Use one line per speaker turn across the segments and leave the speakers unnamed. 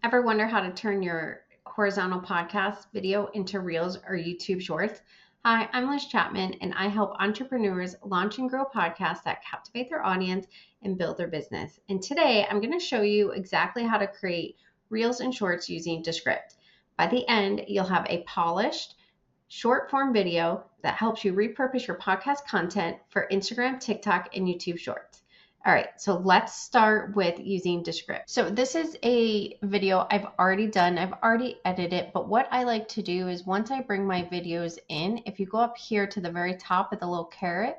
Ever wonder how to turn your horizontal podcast video into Reels or YouTube Shorts? Hi, I'm Liz Chapman, and I help entrepreneurs launch and grow podcasts that captivate their audience and build their business. And today I'm going to show you exactly how to create Reels and Shorts using Descript. By the end, you'll have a polished, short form video that helps you repurpose your podcast content for Instagram, TikTok, and YouTube Shorts. All right, so let's start with using Descript. So this is a video I've already done. I've already edited it, but what I like to do is once I bring my videos in, if you go up here to the very top with the little caret,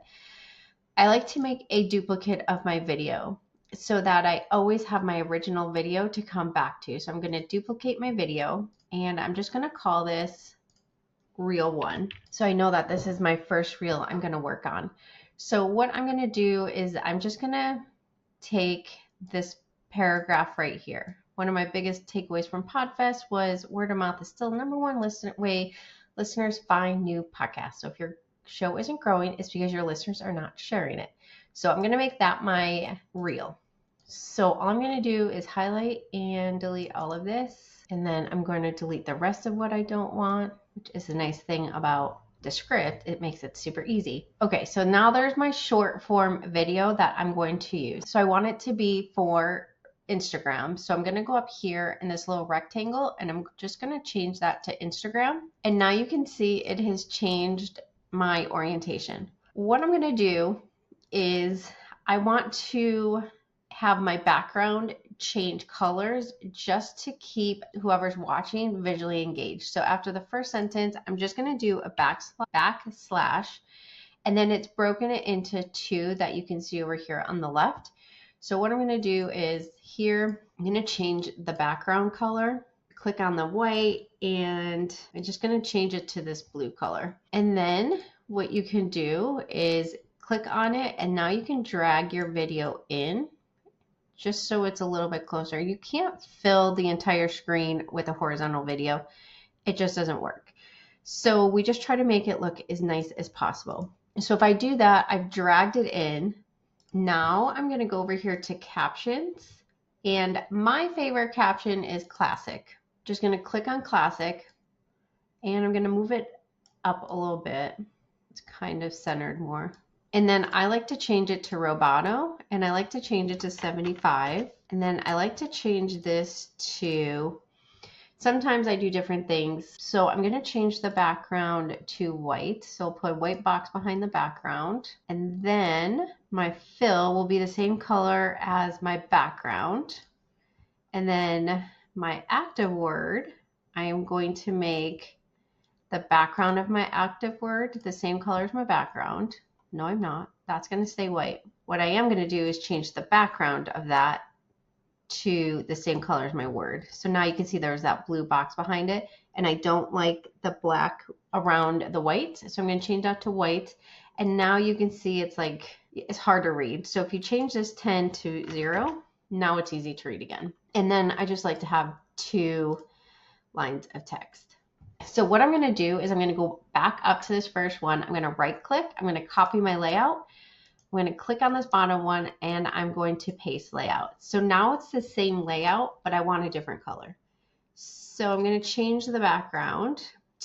I like to make a duplicate of my video so that I always have my original video to come back to. So I'm going to duplicate my video, and I'm just going to call this Reel 1. So I know that this is my first reel I'm going to work on. So what I'm going to do is I'm just going to take this paragraph right here. One of my biggest takeaways from Podfest was word of mouth is still number one way listeners find new podcasts. So if your show isn't growing, it's because your listeners are not sharing it. So I'm going to make that my reel. So all I'm going to do is highlight and delete all of this. And then I'm going to delete the rest of what I don't want, which is a nice thing about Descript. It makes it super easy. Okay, so now there's my short form video that I'm going to use. So I want it to be for Instagram. So I'm going to go up here in this little rectangle and I'm just going to change that to Instagram. And now you can see it has changed my orientation. What I'm going to do is I want to have my background change colors just to keep whoever's watching visually engaged. So after the first sentence, I'm just going to do a backslash, and then it's broken it into two that you can see over here on the left. So what I'm going to do is here, I'm going to change the background color. Click on the white, and I'm just going to change it to this blue color. And then what you can do is click on it, and now you can drag your video in just so it's a little bit closer. You can't fill the entire screen with a horizontal video. It just doesn't work. So we just try to make it look as nice as possible. So if I do that, I've dragged it in. Now I'm going to go over here to captions, and my favorite caption is classic. Just going to click on classic, and I'm going to move it up a little bit. It's kind of centered more. And then I like to change it to Roboto, and I like to change it to 75. And then I like to change this to, sometimes I do different things. So I'm going to change the background to white. So I'll put a white box behind the background. And then my fill will be the same color as my background. And then my active word, I am going to make the background of my active word the same color as my background. No, I'm not. That's going to stay white. What I am going to do is change the background of that to the same color as my word. So now you can see there's that blue box behind it, and I don't like the black around the white. So I'm going to change that to white. And now you can see it's hard to read. So if you change this 10 to 0, now it's easy to read again. And then I just like to have 2 lines of text. So what I'm going to do is I'm going to go back up to this first one. I'm going to right click. I'm going to copy my layout. I'm going to click on this bottom one, and I'm going to paste layout. So now it's the same layout, but I want a different color. So I'm going to change the background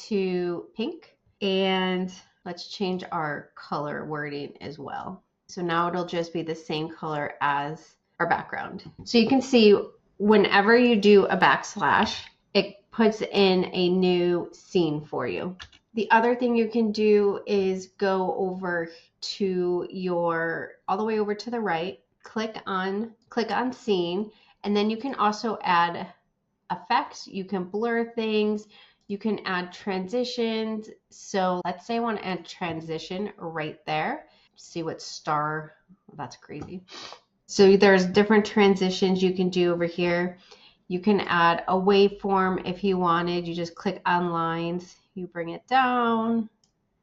to pink, and let's change our color wording as well. So now it'll just be the same color as our background. So you can see whenever you do a backslash, it puts in a new scene for you. The other thing you can do is go over to all the way over to the right, click on scene, and then you can also add effects. You can blur things, you can add transitions. So let's say I want to add transition right there. See what star, that's crazy. So there's different transitions you can do over here. You can add a waveform if you wanted. You just click on lines, you bring it down.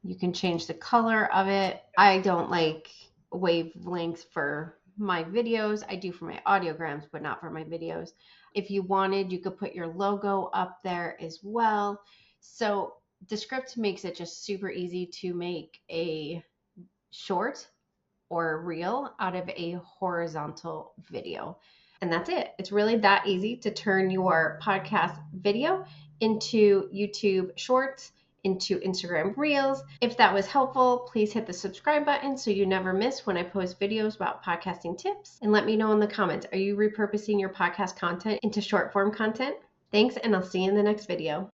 You can change the color of it. I don't like wavelengths for my videos. I do for my audiograms, but not for my videos. If you wanted, you could put your logo up there as well. So Descript makes it just super easy to make a short or a reel out of a horizontal video. And that's it. It's really that easy to turn your podcast video into YouTube Shorts, into Instagram Reels. If that was helpful, please hit the subscribe button so you never miss when I post videos about podcasting tips. And let me know in the comments, are you repurposing your podcast content into short form content? Thanks, and I'll see you in the next video.